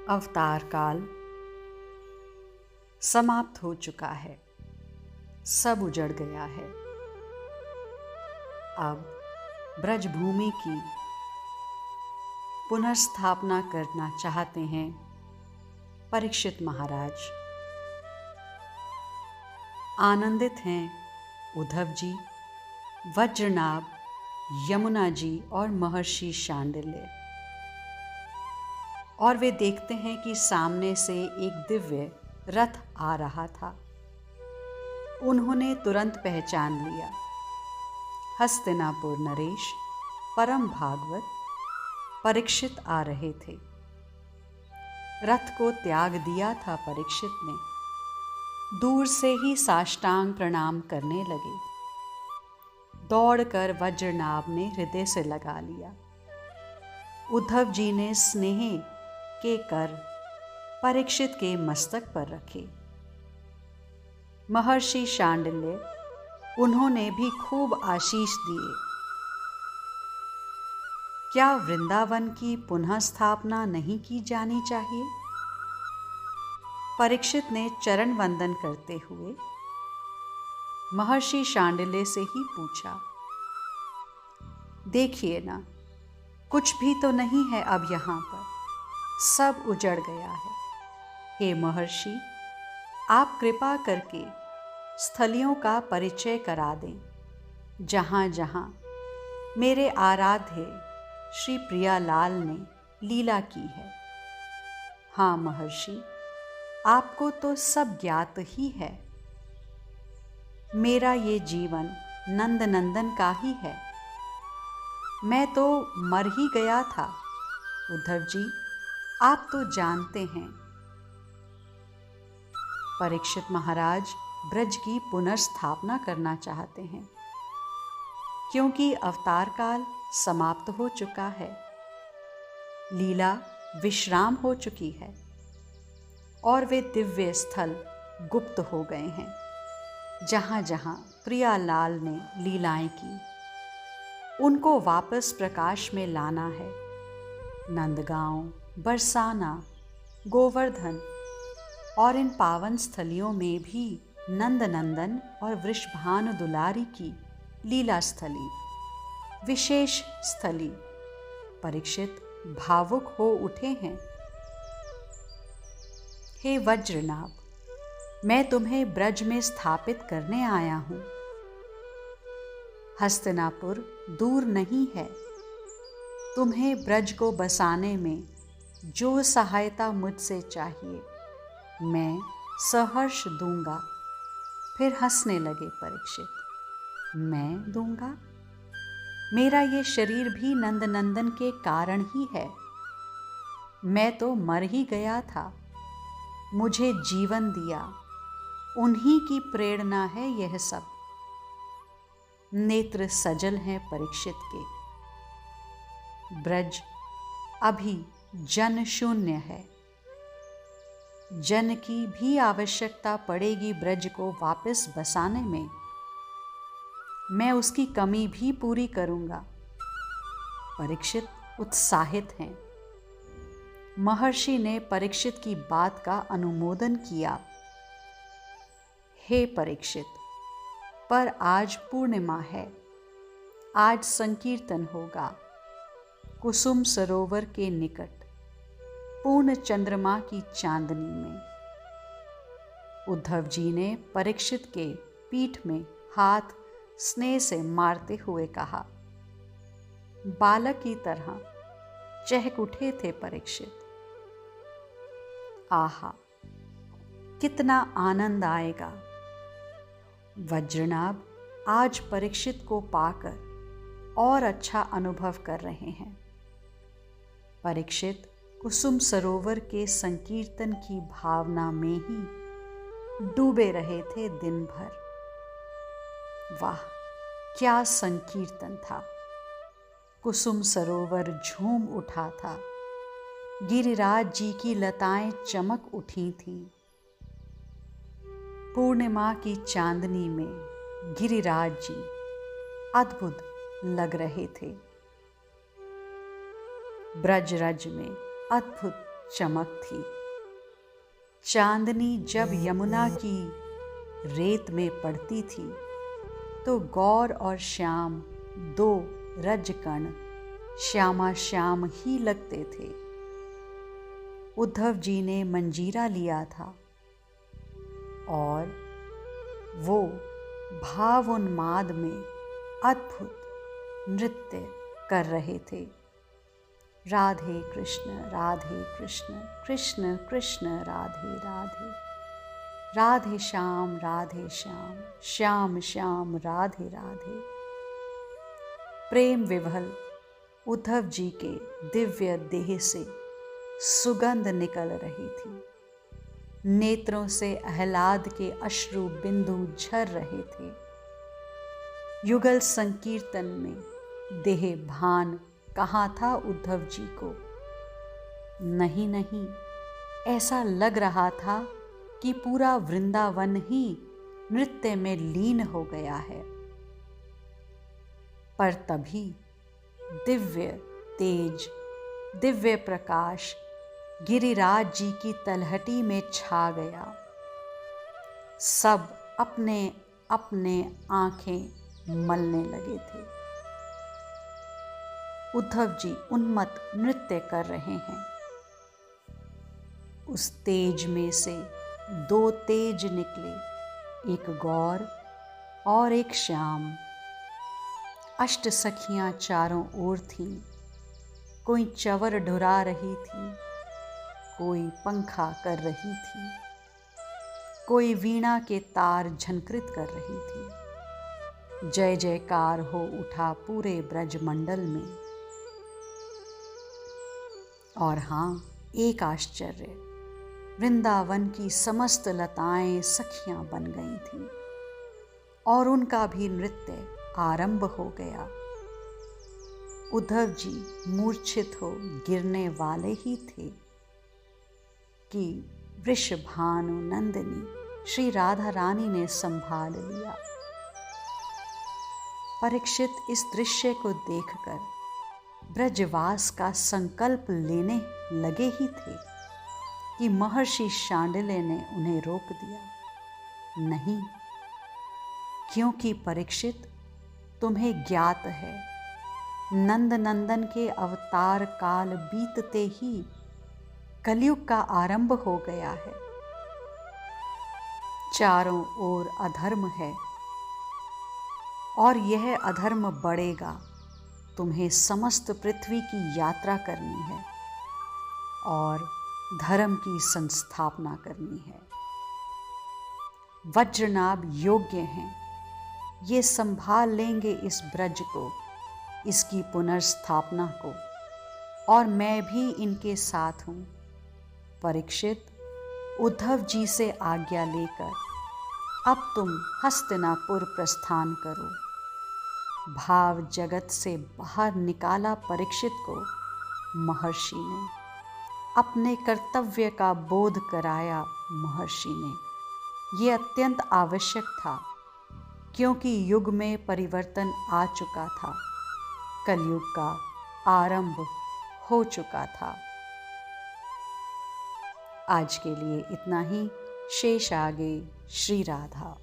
अवतार काल समाप्त हो चुका है। सब उजड़ गया है। अब ब्रजभूमि की पुनर्स्थापना करना चाहते हैं परीक्षित महाराज। आनंदित हैं उद्धव जी, वज्रनाभ, यमुना जी और महर्षि शांडिल्य। और वे देखते हैं कि सामने से एक दिव्य रथ आ रहा था। उन्होंने तुरंत पहचान लिया। हस्तिनापुर नरेश, परम भागवत परीक्षित आ रहे थे। रथ को त्याग दिया था परीक्षित ने। दूर से ही साष्टांग प्रणाम करने लगे। दौड़कर वज्रनाभ ने हृदय से लगा लिया। उद्धव जी ने स्नेह के कर परीक्षित के मस्तक पर रखे। महर्षि शांडिल्य, उन्होंने भी खूब आशीष दिए। क्या वृंदावन की पुनः स्थापना नहीं की जानी चाहिए? परीक्षित ने चरण वंदन करते हुए महर्षि शांडिल्य से ही पूछा। देखिए ना, कुछ भी तो नहीं है अब यहाँ पर, सब उजड़ गया है। हे महर्षि, आप कृपा करके स्थलियों का परिचय करा दें, जहाँ जहाँ मेरे आराध्य श्री प्रियालाल ने लीला की है। हाँ महर्षि, आपको तो सब ज्ञात ही है। मेरा ये जीवन नंद नंदन का ही है। मैं तो मर ही गया था। उद्धव जी, आप तो जानते हैं। परीक्षित महाराज ब्रज की पुनर्स्थापना करना चाहते हैं, क्योंकि अवतार काल समाप्त हो चुका है। लीला विश्राम हो चुकी है और वे दिव्य स्थल गुप्त हो गए हैं, जहाँ जहाँ प्रियालाल ने लीलाएं की, उनको वापस प्रकाश में लाना है। नंदगांव, बरसाना, गोवर्धन और इन पावन स्थलियों में भी नंद नंदन और वृषभानु दुलारी की लीला स्थली, विशेष स्थली। परीक्षित भावुक हो उठे हैं। हे वज्रनाभ, मैं तुम्हें ब्रज में स्थापित करने आया हूँ। हस्तिनापुर दूर नहीं है। तुम्हें ब्रज को बसाने में जो सहायता मुझसे चाहिए, मैं सहर्ष दूंगा। फिर हंसने लगे परीक्षित। मैं दूंगा? मेरा ये शरीर भी नंद नंदन के कारण ही है। मैं तो मर ही गया था। मुझे जीवन दिया, उन्हीं की प्रेरणा है यह सब। नेत्र सजल हैं परीक्षित के। ब्रज अभी जन शून्य है। जन की भी आवश्यकता पड़ेगी ब्रज को वापस बसाने में। मैं उसकी कमी भी पूरी करूंगा। परीक्षित उत्साहित हैं। महर्षि ने परीक्षित की बात का अनुमोदन किया। हे परीक्षित, पर आज पूर्णिमा है। आज संकीर्तन होगा कुसुम सरोवर के निकट, पूर्ण चंद्रमा की चांदनी में। उद्धव जी ने परीक्षित के पीठ में हाथ स्नेह से मारते हुए कहा। बालक की तरह चहक उठे थे परीक्षित। आहा, कितना आनंद आएगा। वज्रनाभ आज परीक्षित को पाकर और अच्छा अनुभव कर रहे हैं। परीक्षित कुसुम सरोवर के संकीर्तन की भावना में ही डूबे रहे थे दिन भर। वाह, क्या संकीर्तन था। कुसुम सरोवर झूम उठा था। गिरिराज जी की लताएं चमक उठी थीं। पूर्णिमा की चांदनी में गिरिराज जी अद्भुत लग रहे थे। ब्रजरज में अद्भुत चमक थी। चांदनी जब यमुना की रेत में पड़ती थी तो गौर और श्याम दो रजकण श्यामा श्याम ही लगते थे। उद्धव जी ने मंजीरा लिया था और वो भावोन्माद में अद्भुत नृत्य कर रहे थे। राधे कृष्ण कृष्ण कृष्ण राधे राधे, राधे श्याम श्याम श्याम राधे राधे। प्रेम विभल उद्धव जी के दिव्य देह से सुगंध निकल रही थी। नेत्रों से आह्लाद के अश्रु बिंदु झर रहे थे। युगल संकीर्तन में देह भान कहाँ था उद्धव जी को? नहीं, ऐसा लग रहा था कि पूरा वृंदावन ही नृत्य में लीन हो गया है। पर तभी दिव्य तेज, दिव्य प्रकाश गिरिराज जी की तलहटी में छा गया। सब अपने अपने आंखें मलने लगे थे। उद्धव जी उन्मत्त नृत्य कर रहे हैं। उस तेज में से दो तेज निकले, एक गौर और एक श्याम। अष्ट सखियां चारों ओर थीं। कोई चंवर ढुरा रही थी, कोई पंखा कर रही थी, कोई वीणा के तार झनकृत कर रही थी। जय जयकार हो उठा पूरे ब्रजमंडल में। और हाँ, एक आश्चर्य, वृंदावन की समस्त लताएं सखियां बन गई थीं और उनका भी नृत्य आरंभ हो गया। उद्धव जी मूर्छित हो गिरने वाले ही थे कि वृषभानु नंदिनी श्री राधा रानी ने संभाल लिया। परीक्षित इस दृश्य को देखकर ब्रजवास का संकल्प लेने लगे ही थे कि महर्षि शांडिल्य ने उन्हें रोक दिया। नहीं, क्योंकि परीक्षित, तुम्हें ज्ञात है नंद नंदन के अवतार काल बीतते ही कलयुग का आरंभ हो गया है। चारों ओर अधर्म है और यह अधर्म बढ़ेगा। तुम्हें समस्त पृथ्वी की यात्रा करनी है और धर्म की संस्थापना करनी है। वज्रनाभ योग्य हैं, ये संभाल लेंगे इस ब्रज को, इसकी पुनर्स्थापना को, और मैं भी इनके साथ हूँ। परीक्षित, उद्धव जी से आज्ञा लेकर अब तुम हस्तिनापुर प्रस्थान करो। भाव जगत से बाहर निकाला परीक्षित को महर्षि ने, अपने कर्तव्य का बोध कराया महर्षि ने। ये अत्यंत आवश्यक था, क्योंकि युग में परिवर्तन आ चुका था, कलयुग का आरंभ हो चुका था। आज के लिए इतना ही। शेष आगे। श्री राधा।